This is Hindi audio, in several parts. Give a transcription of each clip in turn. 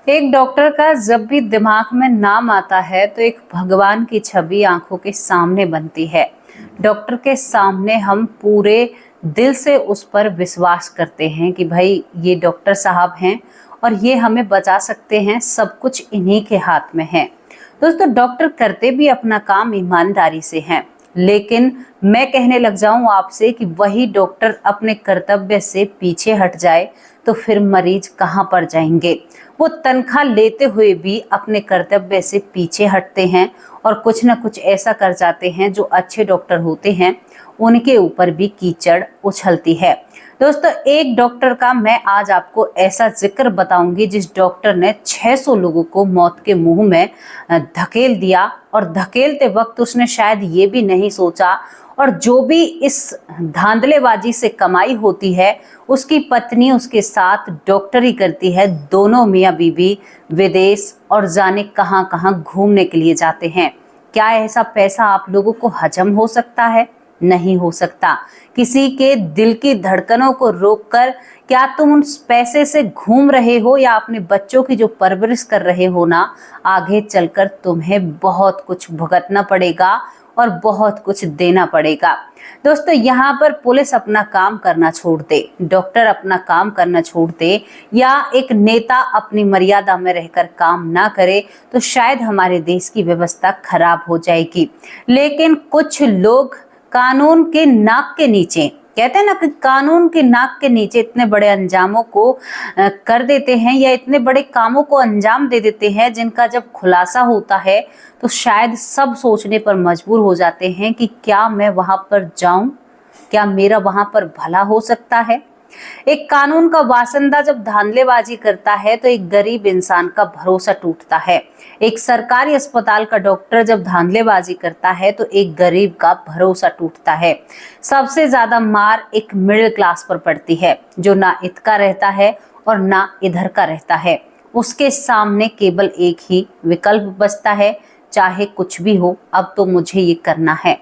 एक डॉक्टर का जब भी दिमाग में नाम आता है तो एक भगवान की छवि आंखों के सामने बनती है। डॉक्टर के सामने हम पूरे दिल से उस पर विश्वास करते हैं कि भाई ये डॉक्टर साहब हैं और ये हमें बचा सकते हैं, सब कुछ इन्हीं के हाथ में है। दोस्तों, डॉक्टर करते भी अपना काम ईमानदारी से हैं, लेकिन मैं कहने लग जाऊं आपसे कि वही डॉक्टर अपने कर्तव्य से पीछे हट जाए तो फिर मरीज कहां पर जाएंगे। वो तनख्वाह लेते हुए भी अपने कर्तव्य से पीछे हटते हैं और कुछ न कुछ ऐसा कर जाते हैं जो अच्छे डॉक्टर होते हैं उनके ऊपर भी कीचड़ उछलती है। दोस्तों, एक डॉक्टर का मैं आज आपको ऐसा जिक्र बताऊंगी जिस डॉक्टर ने 600 लोगों को मौत के मुंह में धकेल दिया और धकेलते वक्त उसने शायद ये भी नहीं सोचा, और जो भी इस धांधलेबाजी से कमाई होती है उसकी पत्नी उसके साथ डॉक्टरी करती है। दोनों मियाँ बीवी विदेश और जाने कहां कहां घूमने के लिए जाते हैं। क्या ऐसा पैसा आप लोगों को हजम हो सकता है? नहीं हो सकता। किसी के दिल की धड़कनों को रोककर क्या तुम उन पैसे से घूम रहे हो या अपने बच्चों की जो परवरिश कर रहे हो ना, आगे चलकर तुम्हें बहुत कुछ भुगतना पड़ेगा और बहुत कुछ देना पड़ेगा। दोस्तों, यहाँ पर पुलिस अपना काम करना छोड़ दे, डॉक्टर अपना काम करना छोड़ दे, या एक नेता अपनी मर्यादा में रहकर काम ना करे तो शायद हमारे देश की व्यवस्था खराब हो जाएगी। लेकिन कुछ लोग कानून के नाक के नीचे, कहते हैं ना कि कानून के नाक के नीचे इतने बड़े अंजामों को कर देते हैं या इतने बड़े कामों को अंजाम दे देते हैं जिनका जब खुलासा होता है तो शायद सब सोचने पर मजबूर हो जाते हैं कि क्या मैं वहां पर जाऊं, क्या मेरा वहां पर भला हो सकता है। एक कानून का वासंदा जब धांधलेबाजी करता है तो एक गरीब इंसान का भरोसा टूटता है। एक सरकारी अस्पताल का डॉक्टर जब धांधलेबाजी करता है तो एक गरीब का भरोसा टूटता है। सबसे ज्यादा मार एक मिडिल क्लास पर पड़ती है जो ना इतका रहता है और ना इधर का रहता है। उसके सामने केवल एक ही विकल्प बचता है, चाहे कुछ भी हो, अब तो मुझे ये करना है।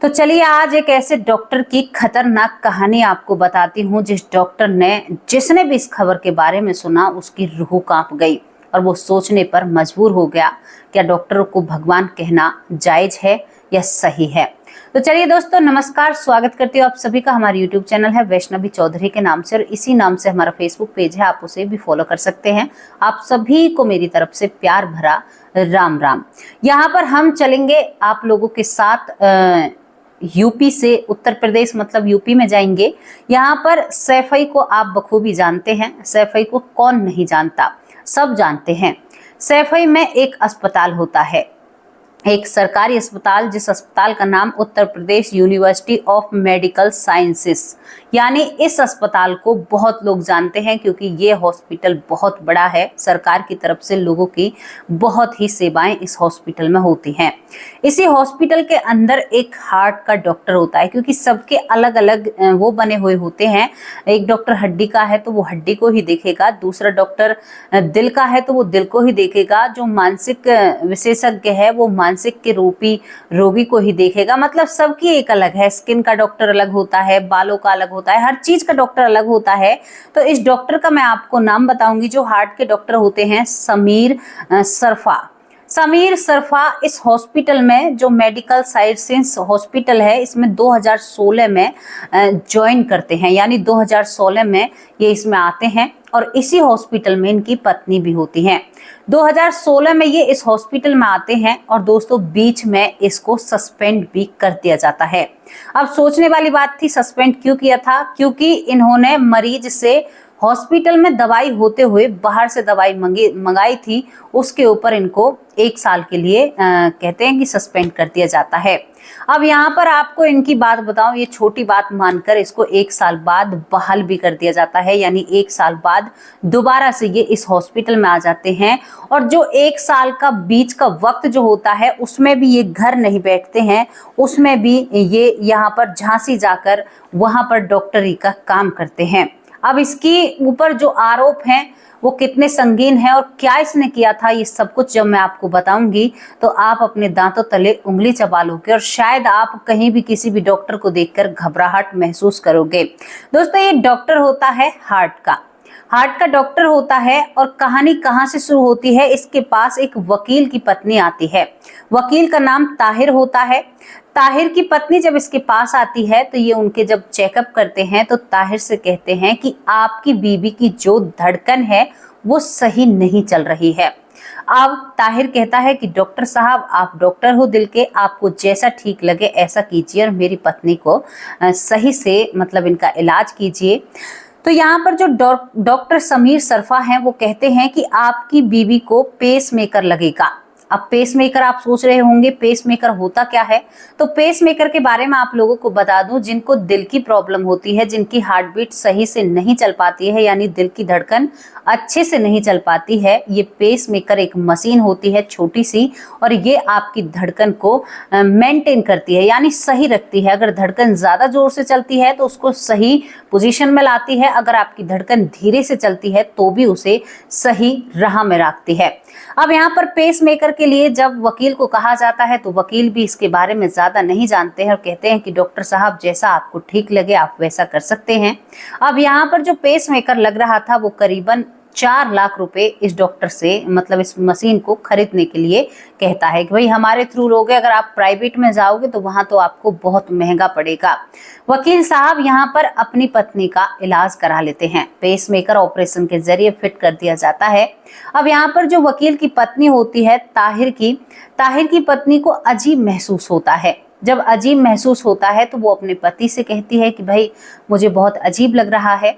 तो चलिए आज एक ऐसे डॉक्टर की खतरनाक कहानी आपको बताती हूँ जिस डॉक्टर ने, जिसने भी इस खबर के बारे में सुना उसकी रूह कांप गई और वो सोचने पर मजबूर हो गया, क्या डॉक्टर को भगवान कहना जायज है या सही है। तो चलिए दोस्तों, नमस्कार, स्वागत करती हूँ आप सभी का। हमारे YouTube चैनल है वैष्णवी चौधरी के नाम से और इसी नाम से हमारा Facebook पेज है, आप उसे भी फॉलो कर सकते हैं। आप सभी को मेरी तरफ से प्यार भरा राम राम। यहाँ पर हम चलेंगे आप लोगों के साथ यूपी से उत्तर प्रदेश, मतलब यूपी में जाएंगे। यहाँ पर सैफई को आप बखूबी जानते हैं। सैफई को कौन नहीं जानता, सब जानते हैं। सैफई में एक अस्पताल होता है, एक सरकारी अस्पताल, जिस अस्पताल का नाम Uttar Pradesh university of medical sciences, यानी इस अस्पताल को बहुत लोग जानते हैं क्योंकि ये हॉस्पिटल बहुत बड़ा है। सरकार की तरफ से लोगों की बहुत ही सेवाएं इस हॉस्पिटल में होती हैं। इसी हॉस्पिटल के अंदर एक हार्ट का डॉक्टर होता है क्योंकि सबके अलग अलग वो बने हुए होते हैं। एक डॉक्टर हड्डी का है तो वो हड्डी को ही देखेगा, दूसरा डॉक्टर दिल का है तो वो दिल को ही देखेगा, जो मानसिक विशेषज्ञ है वो मानसिक के रूपी रोगी को ही देखेगा। मतलब सबकी एक अलग है। स्किन का डॉक्टर अलग होता है, बालों का अलग होता है, हर चीज का डॉक्टर अलग होता है। तो इस डॉक्टर का मैं आपको नाम बताऊंगी। जो हार्ट के डॉक्टर होते हैं समीर सरफा। समीर सरफा इस हॉस्पिटल में, जो मेडिकल साइंसेस हॉस्पिटल है, इसमें 2016 में ज्वाइन करते हैं, यानी 2016 में ये इसमें आते हैं और इसी हॉस्पिटल में इनकी पत्नी भी होती हैं। 2016 में ये इस हॉस्पिटल में आते हैं और दोस्तों बीच में इसको सस्पेंड भी कर दिया जाता है। अब सोचने वाली बात थी, सस्पेंड क्यों किया था? क्योंकि इन्होंने मरीज से हॉस्पिटल में दवाई होते हुए बाहर से दवाई मंगाई थी, उसके ऊपर इनको 1 साल के लिए कहते हैं कि सस्पेंड कर दिया जाता है। अब यहाँ पर आपको इनकी बात बताऊं, ये छोटी बात मानकर इसको 1 साल बाद बहाल भी कर दिया जाता है, यानी 1 साल बाद दोबारा से ये इस हॉस्पिटल में आ जाते हैं। और जो 1 साल का बीच का वक्त जो होता है उसमें भी ये घर नहीं बैठते हैं, उसमें भी ये यहाँ पर झांसी जाकर वहां पर डॉक्टरी का काम करते हैं। अब इसकी ऊपर जो आरोप हैं वो कितने संगीन हैं और क्या इसने किया था, ये सब कुछ जब मैं आपको बताऊंगी तो आप अपने दांतों तले उंगली चबा लोगे और शायद आप कहीं भी किसी भी डॉक्टर को देखकर घबराहट महसूस करोगे। दोस्तों, ये डॉक्टर होता है हार्ट का। हार्ट का डॉक्टर होता है और कहानी कहां से शुरू होती है, इसके पास एक वकील की पत्नी आती है। वकील का नाम ताहिर होता है। ताहिर की पत्नी जब इसके पास आती है तो ये उनके जब चेकअप करते हैं तो ताहिर से कहते हैं कि आपकी बीवी की जो धड़कन है वो सही नहीं चल रही है। अब ताहिर कहता है कि डॉक्टर साहब, आप डॉक्टर हो दिल के, आपको जैसा ठीक लगे ऐसा कीजिए और मेरी पत्नी को सही से मतलब इनका इलाज कीजिए। तो यहाँ पर जो डॉक्टर समीर सरफा हैं वो कहते हैं कि आपकी बीवी को पेसमेकर लगेगा। अब पेसमेकर आप सोच रहे होंगे पेसमेकर होता क्या है, तो पेसमेकर के बारे में आप लोगों को बता दूं, जिनको दिल की प्रॉब्लम होती है, जिनकी हार्ट बीट सही से नहीं चल पाती है, यानी दिल की धड़कन अच्छे से नहीं चल पाती है, ये पेसमेकर एक मशीन होती है छोटी सी, और ये आपकी धड़कन को मेंटेन करती है, यानी सही रखती है। अगर धड़कन ज्यादा जोर से चलती है तो उसको सही पोजीशन में लाती है, अगर आपकी धड़कन धीरे से चलती है तो भी उसे सही राह में रखती है। अब यहाँ पर पेसमेकर के लिए जब वकील को कहा जाता है तो वकील भी इसके बारे में ज्यादा नहीं जानते हैं और कहते हैं कि डॉक्टर साहब जैसा आपको ठीक लगे आप वैसा कर सकते हैं। अब यहाँ पर जो पेसमेकर लग रहा था वो करीबन 4 लाख रुपए इस डॉक्टर से मतलब इस मशीन को खरीदने के लिए कहता है कि भाई हमारे थ्रू लोगे, अगर आप प्राइवेट में जाओगे तो वहां तो आपको बहुत महंगा पड़ेगा। वकील साहब यहाँ पर अपनी पत्नी का इलाज करा लेते हैं, पेसमेकर ऑपरेशन के जरिए फिट कर दिया जाता है। अब यहाँ पर जो वकील की पत्नी होती है ताहिर की पत्नी को अजीब महसूस होता है। जब अजीब महसूस होता है तो वो अपने पति से कहती है कि भाई मुझे बहुत अजीब लग रहा है।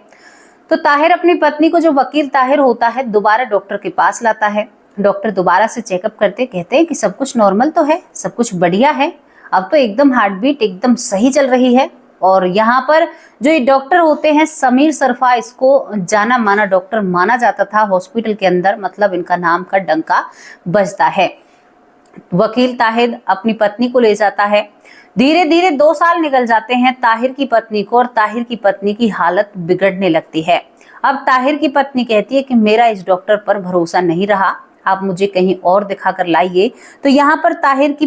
तो ताहिर अपनी पत्नी को, जो वकील ताहिर होता है, दोबारा डॉक्टर के पास लाता है। डॉक्टर दोबारा से चेकअप करते कहते हैं कि सब कुछ नॉर्मल तो है, सब कुछ बढ़िया है, अब तो एकदम हार्ट बीट एकदम सही चल रही है। और यहाँ पर जो ये डॉक्टर होते हैं समीर सरफा, इसको जाना माना डॉक्टर माना जाता था हॉस्पिटल के अंदर, मतलब इनका नाम का डंका बजता है। वकील ताहिर अपनी पत्नी को ले जाता है। धीरे धीरे 2 साल निकल जाते हैं ताहिर की पत्नी को, और ताहिर की पत्नी की हालत बिगड़ने लगती है। अब ताहिर की पत्नी कहती है कि मेरा इस डॉक्टर पर भरोसा नहीं रहा, आप मुझे कहीं और दिखाकर लाइए। तो यहाँ पर ताहिर की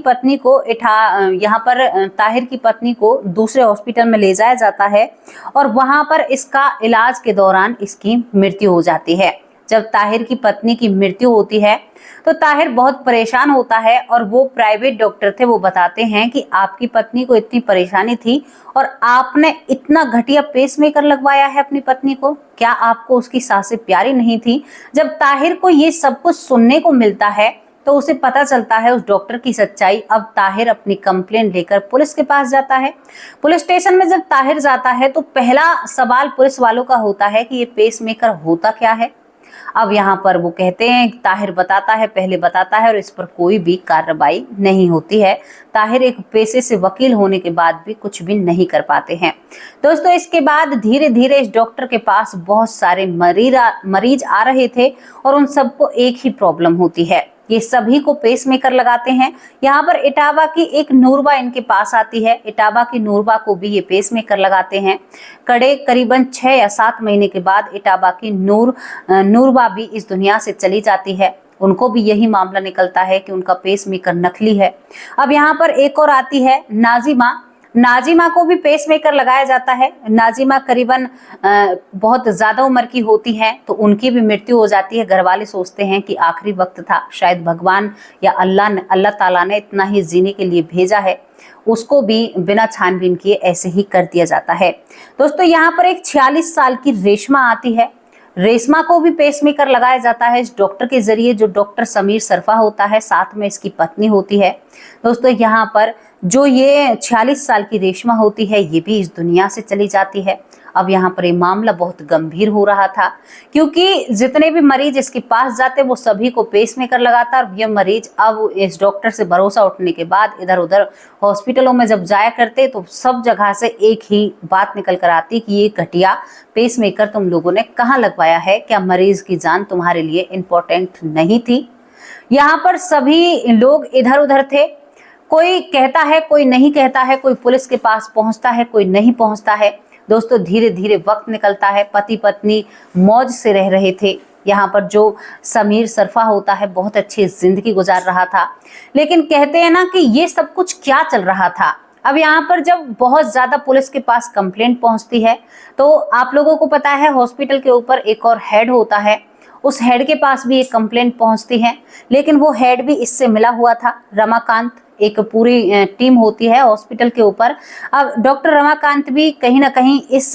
पत्नी को दूसरे हॉस्पिटल में ले जाया जाता है और वहां पर इसका इलाज के दौरान इसकी मृत्यु हो जाती है। जब ताहिर की पत्नी की मृत्यु होती है तो ताहिर बहुत परेशान होता है, और वो प्राइवेट डॉक्टर थे, वो बताते हैं कि आपकी पत्नी को इतनी परेशानी थी और आपने इतना घटिया पेसमेकर लगवाया है अपनी पत्नी को, क्या आपको उसकी सांसें प्यारी नहीं थी? जब ताहिर को ये सब कुछ सुनने को मिलता है तो उसे पता चलता है उस डॉक्टर की सच्चाई। अब ताहिर अपनी कंप्लेंट लेकर पुलिस के पास जाता है। पुलिस स्टेशन में जब ताहिर जाता है तो पहला सवाल पुलिस वालों का होता है कि ये पेसमेकर होता क्या है। अब यहाँ पर वो कहते हैं, ताहिर पहले बताता है और इस पर कोई भी कार्रवाई नहीं होती है। ताहिर एक पेशे से वकील होने के बाद भी कुछ भी नहीं कर पाते हैं। दोस्तों इसके बाद धीरे धीरे इस डॉक्टर के पास बहुत सारे मरीज आ रहे थे और उन सबको एक ही प्रॉब्लम होती है, ये सभी को पेसमेकर लगाते हैं। यहाँ पर इटावा की एक नूरबा इनके पास आती है, इटावा की नूरबा को भी ये पेसमेकर लगाते हैं। करीबन 6 या 7 महीने के बाद इटावा की नूरबा भी इस दुनिया से चली जाती है। उनको भी यही मामला निकलता है कि उनका पेसमेकर नकली है। अब यहाँ पर एक और आती है नाजिमा को भी पेसमेकर लगाया जाता है। नाजिमा करीबन बहुत ज्यादा उम्र की होती हैं, तो उनकी भी मृत्यु हो जाती है। घर वाले सोचते हैं कि आखिरी वक्त था, शायद भगवान या अल्लाह ताला ने इतना ही जीने के लिए भेजा है, उसको भी बिना छानबीन किए ऐसे ही कर दिया जाता है। दोस्तों यहाँ पर एक 46 साल की रेशमा आती है। रेशमा को भी पेसमेकर लगाया जाता है इस डॉक्टर के जरिए, जो डॉक्टर समीर सरफा होता है, साथ में इसकी पत्नी होती है। दोस्तों यहाँ पर जो ये 46 साल की रेशमा होती है ये भी इस दुनिया से चली जाती है। अब यहाँ पर ये मामला बहुत गंभीर हो रहा था, क्योंकि जितने भी मरीज इसके पास जाते वो सभी को पेसमेकर लगाता, और ये मरीज अब इस डॉक्टर से भरोसा उठने के बाद इधर उधर हॉस्पिटलों में जब जाया करते तो सब जगह से एक ही बात निकल कर आती कि ये घटिया पेसमेकर तुम लोगों ने कहाँ लगवाया है, क्या मरीज की जान तुम्हारे लिए इम्पोर्टेंट नहीं थी? यहाँ पर सभी लोग इधर उधर थे, कोई कहता है कोई नहीं कहता है, कोई पुलिस के पास पहुंचता है कोई नहीं पहुंचता है। दोस्तों धीरे धीरे वक्त निकलता है, पति पत्नी मौज से रह रहे थे। यहाँ पर जो समीर सरफा होता है बहुत अच्छी जिंदगी गुजार रहा था, लेकिन कहते हैं ना कि ये सब कुछ क्या चल रहा था। अब यहाँ पर जब बहुत ज्यादा पुलिस के पास कंप्लेंट पहुंचती है तो आप लोगों को पता है हॉस्पिटल के ऊपर एक और हेड होता है, उस हेड के पास भी एक कंप्लेंट पहुंचती है, लेकिन वो हेड भी इससे मिला हुआ था। रमाकांत, एक पूरी टीम होती है हॉस्पिटल के ऊपर। अब डॉक्टर रमाकांत भी कहीं ना कहीं इस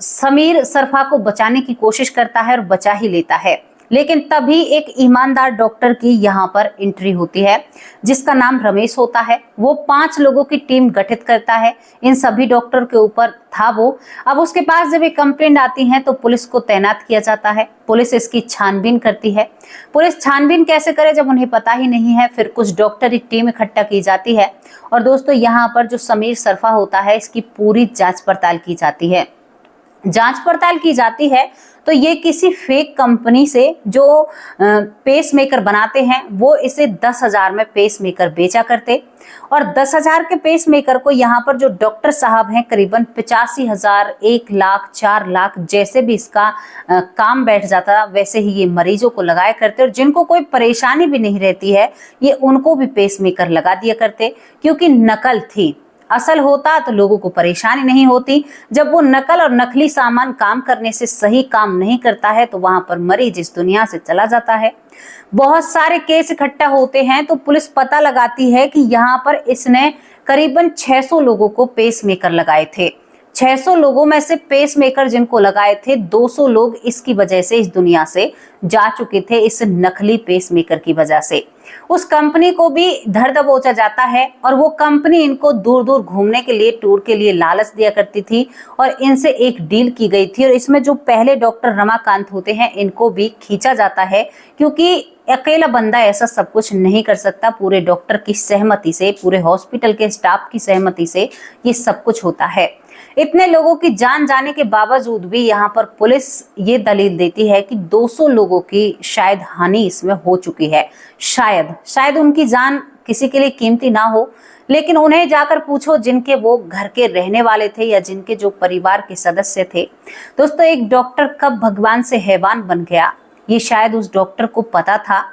समीर सरफा को बचाने की कोशिश करता है और बचा ही लेता है, लेकिन तभी एक ईमानदार डॉक्टर की यहाँ पर एंट्री होती है जिसका नाम रमेश होता है। वो 5 लोगों की टीम गठित करता है, इन सभी डॉक्टर के ऊपर था वो। अब उसके पास जब ये कंप्लेंट आती है तो पुलिस को तैनात किया जाता है, पुलिस इसकी छानबीन करती है। पुलिस छानबीन कैसे करे जब उन्हें पता ही नहीं है, फिर कुछ डॉक्टर की टीम इकट्ठा की जाती है और दोस्तों यहाँ पर जो समीर सरफा होता है इसकी पूरी जांच पड़ताल की जाती है। जांच पड़ताल की जाती है तो ये किसी फेक कंपनी से जो पेस मेकर बनाते हैं वो इसे 10,000 में पेस मेकर बेचा करते और 10,000 के पेस मेकर को यहाँ पर जो डॉक्टर साहब हैं करीबन 85,000, 1 लाख, 4 लाख जैसे भी इसका काम बैठ जाता वैसे ही ये मरीजों को लगाया करते और जिनको कोई परेशानी भी नहीं रहती है ये उनको भी पेस मेकर लगा दिया करते, क्योंकि नकल थी। असल होता तो लोगों को परेशानी नहीं होती। जब वो नकल और नकली सामान काम करने से सही काम नहीं करता है तो वहां पर मरीज इस दुनिया से चला जाता है। बहुत सारे केस इकट्ठा होते हैं तो पुलिस पता लगाती है कि यहाँ पर इसने करीबन 600 लोगों को पेस मेकर लगाए थे। 600 लोगों में से पेस मेकर जिनको लगाए थे 200 लोग इसकी वजह से इस दुनिया से जा चुके थे, इस नकली पेस मेकर की वजह से। उस कंपनी को भी धर दबोचा जाता है और वो कंपनी इनको दूर दूर घूमने के लिए, टूर के लिए लालच दिया करती थी और इनसे एक डील की गई थी और इसमें जो पहले डॉक्टर रमाकांत होते हैं इनको भी खींचा जाता है, क्योंकि अकेला बंदा ऐसा सब कुछ नहीं कर सकता। पूरे डॉक्टर की सहमति से, पूरे हॉस्पिटल के स्टाफ की सहमति से ये सब कुछ होता है। इतने लोगों की जान जाने के बावजूद भी यहाँ पर पुलिस ये दलील देती है कि 200 लोगों की शायद हानि इसमें हो चुकी है। शायद उनकी जान किसी के लिए कीमती ना हो, लेकिन उन्हें जाकर पूछो जिनके वो घर के रहने वाले थे या जिनके जो परिवार के सदस्य थे। दोस्तों, एक डॉक्टर कब भगवान से हैवान बन गया ये शायद उस डॉक्टर को पता था,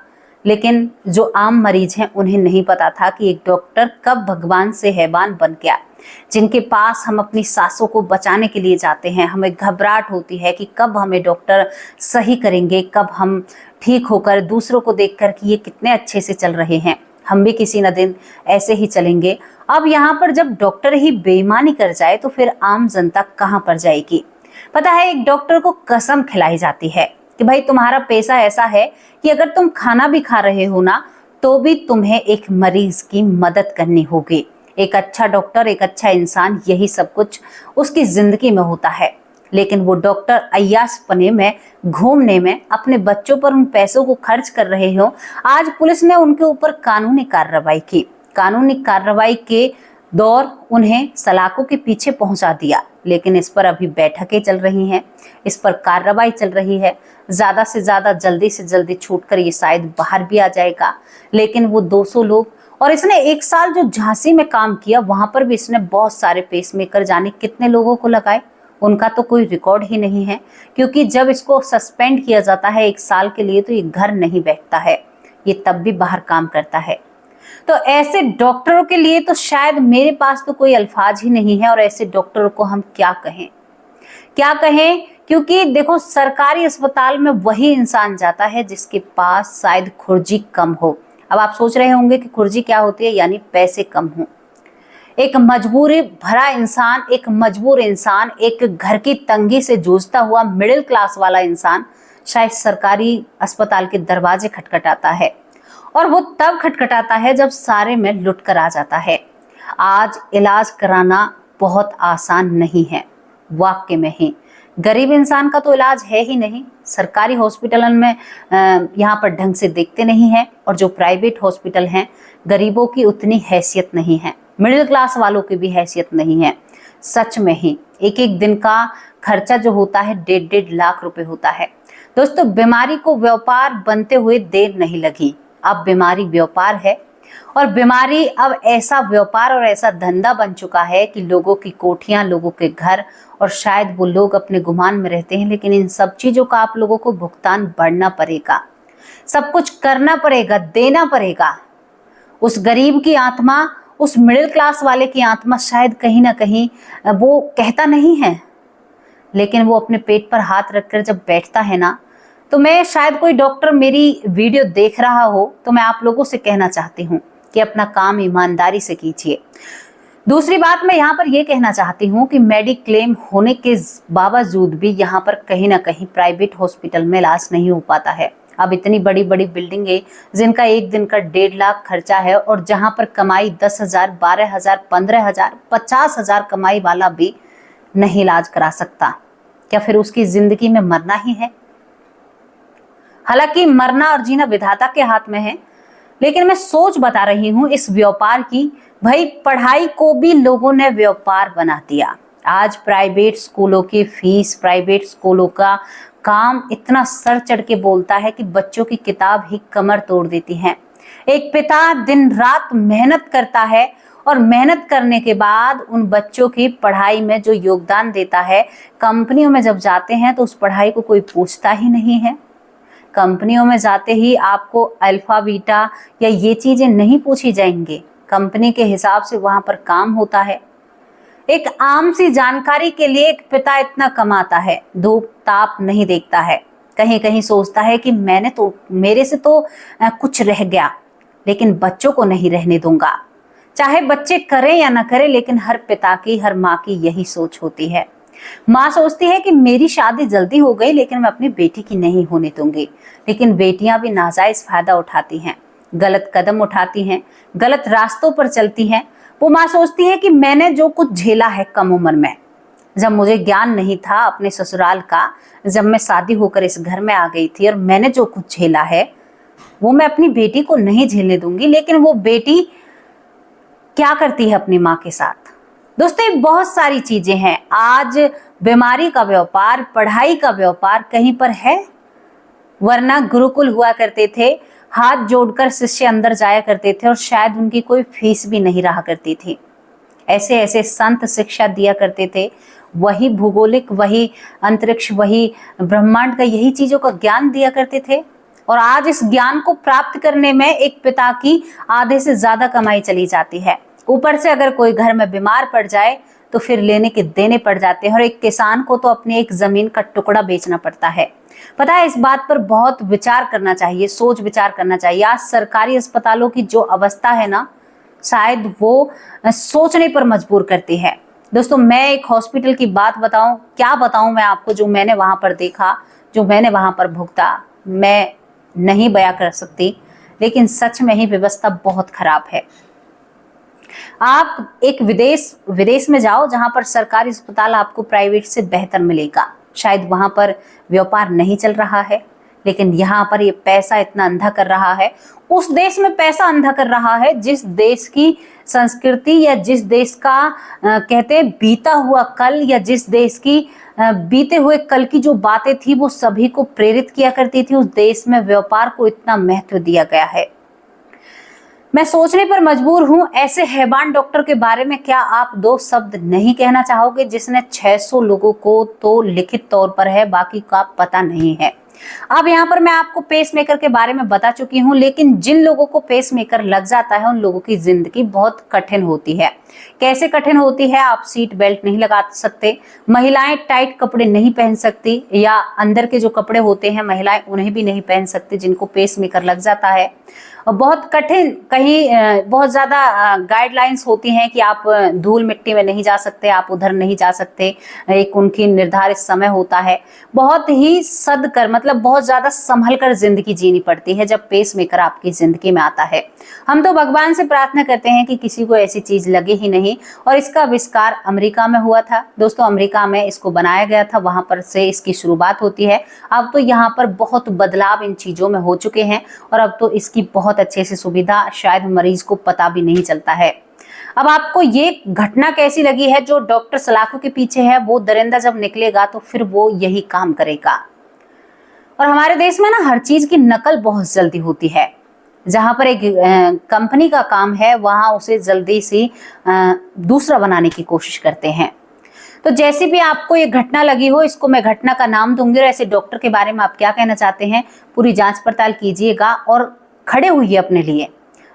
लेकिन जो आम मरीज हैं उन्हें नहीं पता था कि एक डॉक्टर कब भगवान से हैवान बन गया। जिनके पास हम अपनी सांसों को बचाने के लिए जाते हैं, हमें घबराहट होती है कि कब हमें डॉक्टर सही करेंगे, कब हम ठीक होकर दूसरों को देखकर कि ये कितने अच्छे से चल रहे हैं, हम भी किसी न दिन ऐसे ही चलेंगे। अब यहाँ पर जब डॉक्टर ही बेईमानी कर जाए तो फिर आम जनता कहाँ पर जाएगी। पता है, एक डॉक्टर को कसम खिलाई जाती है कि भाई तुम्हारा पैसा ऐसा है कि अगर तुम खाना भी खा रहे हो ना तो भी तुम्हें एक मरीज की मदद करनी होगी। एक अच्छा डॉक्टर, एक अच्छा इंसान, यही सब कुछ उसकी जिंदगी में होता है। लेकिन वो डॉक्टर अय्यासपने में, घूमने में, अपने बच्चों पर उन पैसों को खर्च कर रहे हो। आज पुलिस ने उनके ऊपर कानूनी कार्रवाई की। कानूनी कार्रवाई के दौर उन्हें सलाखों के पीछे पहुंचा दिया, लेकिन इस पर अभी बैठकें चल रही हैं, इस पर कार्रवाई चल रही है। ज़्यादा से ज़्यादा, जल्दी से जल्दी छूटकर ये शायद बाहर भी आ जाएगा। लेकिन वो 200 लोग, और इसने 1 साल जो झांसी में काम किया वहां पर भी इसने बहुत सारे पेसमेकर जाने कितने लोगों को लगाए, उनका तो कोई रिकॉर्ड ही नहीं है। क्योंकि जब इसको सस्पेंड किया जाता है 1 साल के लिए तो ये घर नहीं बैठता है, ये तब भी बाहर काम करता है। तो ऐसे डॉक्टरों के लिए तो शायद मेरे पास तो कोई अल्फाज ही नहीं है। और ऐसे डॉक्टरों को हम क्या कहें, क्योंकि देखो, सरकारी अस्पताल में वही इंसान जाता है जिसके पास शायद खुर्जी कम हो। अब आप सोच रहे होंगे कि खुर्जी क्या होती है, यानी पैसे कम हो। एक मजबूरी भरा इंसान, एक मजबूर इंसान, एक घर की तंगी से जूझता हुआ मिडिल क्लास वाला इंसान शायद सरकारी अस्पताल के दरवाजे खटखटाता है, और वो तब खटखटाता है जब सारे में लुट कर आ जाता है। आज इलाज कराना बहुत आसान नहीं है, वाकई में ही। गरीब इंसान का तो इलाज है ही नहीं। सरकारी हॉस्पिटल में यहाँ पर ढंग से देखते नहीं हैं, और जो प्राइवेट हॉस्पिटल हैं गरीबों की उतनी हैसियत नहीं है, मिडिल क्लास वालों की भी हैसियत नहीं है। सच में ही एक एक दिन का खर्चा जो होता है 1.5 लाख रुपए होता है। दोस्तों, बीमारी को व्यापार बनते हुए देर नहीं लगी। अब बीमारी व्यापार है, और बीमारी अब ऐसा व्यापार और ऐसा धंधा बन चुका है कि लोगों की कोठियां, लोगों के घर, और शायद वो लोग अपने गुमान में रहते हैं, लेकिन इन सब चीजों का आप लोगों को भुगतान बढ़ना पड़ेगा, सब कुछ करना पड़ेगा, देना पड़ेगा। उस गरीब की आत्मा, उस मिडिल क्लास वाले की आत्मा शायद कहीं ना कहीं वो कहता नहीं है, लेकिन वो अपने पेट पर हाथ रखकर जब बैठता है ना, तो मैं शायद कोई डॉक्टर मेरी वीडियो देख रहा हो तो मैं आप लोगों से कहना चाहती हूँ कि अपना काम ईमानदारी से कीजिए। दूसरी बात मैं यहाँ पर यह कहना चाहती हूँ कि मेडिक्लेम होने के बावजूद भी यहाँ पर कहीं ना कहीं प्राइवेट हॉस्पिटल में इलाज नहीं हो पाता है। अब इतनी बड़ी बड़ी बिल्डिंगें जिनका एक दिन का 1.5 लाख खर्चा है और जहां पर कमाई 10,000, 12,000, 15,000, 50,000 कमाई वाला भी नहीं इलाज करा सकता, क्या फिर उसकी जिंदगी में मरना ही है? हालांकि मरना और जीना विधाता के हाथ में है, लेकिन मैं सोच बता रही हूं इस व्यापार की। भाई पढ़ाई को भी लोगों ने व्यापार बना दिया। आज प्राइवेट स्कूलों की फीस, प्राइवेट स्कूलों का काम इतना सर चढ़ के बोलता है कि बच्चों की किताब ही कमर तोड़ देती है। एक पिता दिन रात मेहनत करता है और मेहनत करने के बाद उन बच्चों की पढ़ाई में जो योगदान देता है, कंपनियों में जब जाते हैं तो उस पढ़ाई को कोई पूछता ही नहीं है। कंपनियों में जाते ही आपको अल्फा बीटा या ये चीजें नहीं पूछी जाएंगी। कंपनी के हिसाब से वहां पर काम होता है। एक आम सी जानकारी के लिए एक पिता इतना कमाता है, धूप ताप नहीं देखता है, कहीं कहीं सोचता है कि मेरे से तो कुछ रह गया, लेकिन बच्चों को नहीं रहने दूंगा। चाहे बच्चे करें या ना करें, लेकिन हर पिता की, हर माँ की यही सोच होती है। माँ सोचती है कि मेरी शादी जल्दी हो गई, लेकिन मैं अपनी बेटी की नहीं होने दूंगी। लेकिन बेटियां भी नाजायज फायदा उठाती हैं, गलत कदम उठाती हैं, गलत रास्तों पर चलती हैं। वो माँ सोचती है कि मैंने जो कुछ झेला है कम उम्र में, जब मुझे ज्ञान नहीं था अपने ससुराल का, जब मैं शादी होकर इस घर में आ गई थी, और मैंने जो कुछ झेला है वो मैं अपनी बेटी को नहीं झेलने दूंगी। लेकिन वो बेटी क्या करती है अपनी माँ के साथ? दोस्तों, ये बहुत सारी चीजें हैं। आज बीमारी का व्यापार, पढ़ाई का व्यापार कहीं पर है? वरना गुरुकुल हुआ करते थे, हाथ जोड़कर शिष्य अंदर जाया करते थे और शायद उनकी कोई फीस भी नहीं रहा करती थी। ऐसे ऐसे संत शिक्षा दिया करते थे, वही भूगोलिक, वही अंतरिक्ष, वही ब्रह्मांड का, यही चीजों का ज्ञान दिया करते थे। और आज इस ज्ञान को प्राप्त करने में एक पिता की आधे से ज्यादा कमाई चली जाती है। ऊपर से अगर कोई घर में बीमार पड़ जाए तो फिर लेने के देने पड़ जाते हैं, और एक किसान को तो अपनी एक जमीन का टुकड़ा बेचना पड़ता है। पता है, इस बात पर बहुत विचार करना चाहिए, सोच विचार करना चाहिए। आज सरकारी अस्पतालों की जो अवस्था है ना, शायद वो सोचने पर मजबूर करती है। दोस्तों, मैं एक हॉस्पिटल की बात बताऊं, क्या बताऊं मैं आपको, जो मैंने वहां पर देखा, जो मैंने वहां पर भुगता, मैं नहीं बयां कर सकती। लेकिन सच में ही व्यवस्था बहुत खराब है। आप एक विदेश में जाओ जहां पर सरकारी अस्पताल आपको प्राइवेट से बेहतर मिलेगा। शायद वहां पर व्यापार नहीं चल रहा है, लेकिन यहाँ पर ये पैसा इतना अंधा कर रहा है। उस देश में पैसा अंधा कर रहा है जिस देश की संस्कृति या जिस देश का कहते हैं बीता हुआ कल, या जिस देश की बीते हुए कल की जो बातें थी वो सभी को प्रेरित किया करती थी। उस देश में व्यापार को इतना महत्व दिया गया है। मैं सोचने पर मजबूर हूं, ऐसे हैवान डॉक्टर के बारे में क्या आप 2 शब्द नहीं कहना चाहोगे, जिसने 600 लोगों को तो लिखित तौर पर है, बाकी का पता नहीं है। अब यहाँ पर मैं आपको पेसमेकर के बारे में बता चुकी हूँ, लेकिन जिन लोगों को पेसमेकर लग जाता है उन लोगों की जिंदगी बहुत कठिन होती है। कैसे कठिन होती है? आप सीट बेल्ट नहीं लगा सकते, महिलाएं टाइट कपड़े नहीं पहन सकती, या अंदर के जो कपड़े होते हैं महिलाएं उन्हें भी नहीं पहन सकती जिनको पेसमेकर लग जाता है। बहुत कठिन, कहीं बहुत ज्यादा गाइडलाइंस होती हैं कि आप धूल मिट्टी में नहीं जा सकते, आप उधर नहीं जा सकते, एक उनकी निर्धारित समय होता है। बहुत ही सद कर, मतलब बहुत ज्यादा संभल कर जिंदगी जीनी पड़ती है जब पेसमेकर आपकी जिंदगी में आता है। हम तो भगवान से प्रार्थना करते हैं कि किसी को ऐसी चीज लगे ही नहीं। और इसका आविष्कार अमेरिका में हुआ था दोस्तों, अमेरिका में इसको बनाया गया था, वहां पर से इसकी शुरुआत होती है। अब तो यहाँ पर बहुत बदलाव इन चीजों में हो चुके हैं, और अब तो इसकी बहुत अच्छे से सुविधा शायद मरीज को पता भी नहीं चलता है। अब आपको ये घटना कैसी लगी है? जो डॉक्टर सलाखों के पीछे है वो दरिंदा जब निकलेगा तो फिर वो यही काम करेगा। और हमारे देश में ना हर चीज की नकल बहुत जल्दी होती है। जहां पर एक कंपनी का काम है वहां उसे जल्दी से दूसरा बनाने की कोशिश करते हैं। तो जैसे भी आपको ये घटना लगी हो, इसको मैं घटना का नाम दूंगी, और ऐसे डॉक्टर के बारे में आप क्या कहना चाहते हैं पूरी जांच पड़ताल कीजिएगा और खड़े होइए अपने लिए।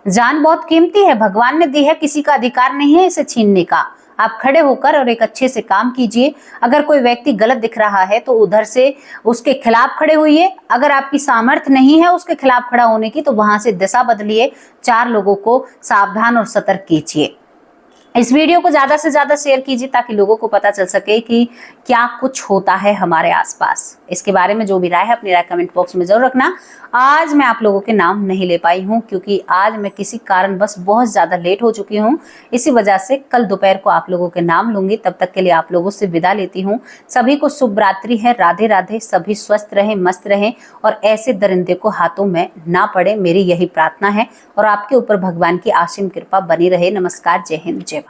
जान बहुत कीमती है, भगवान ने दी है, किसी का अधिकार नहीं है इसे छीनने का। आप खड़े होकर और एक अच्छे से काम कीजिए। अगर कोई व्यक्ति गलत दिख रहा है तो उधर से उसके खिलाफ खड़े होइए। अगर आपकी सामर्थ्य नहीं है उसके खिलाफ खड़ा होने की तो वहां से दिशा बदलिए, 4 लोगों को सावधान और सतर्क कीजिए। इस वीडियो को ज्यादा से ज्यादा शेयर कीजिए ताकि लोगों को पता चल सके कि क्या कुछ होता है हमारे आसपास। इसके बारे में जो भी राय है अपनी राय कमेंट बॉक्स में जरूर रखना। आज मैं आप लोगों के नाम नहीं ले पाई हूं क्योंकि आज मैं किसी कारण बस बहुत ज्यादा लेट हो चुकी हूं। इसी वजह से कल दोपहर को आप लोगों के नाम लूंगी। तब तक के लिए आप लोगों से विदा लेती हूँ। सभी को शुभ रात्रि है। राधे राधे। सभी स्वस्थ रहें, मस्त रहें और ऐसे दरिंदे को हाथों में ना पड़े, मेरी यही प्रार्थना है। और आपके ऊपर भगवान की असीम कृपा बनी रहे। नमस्कार, जय हिंद, जय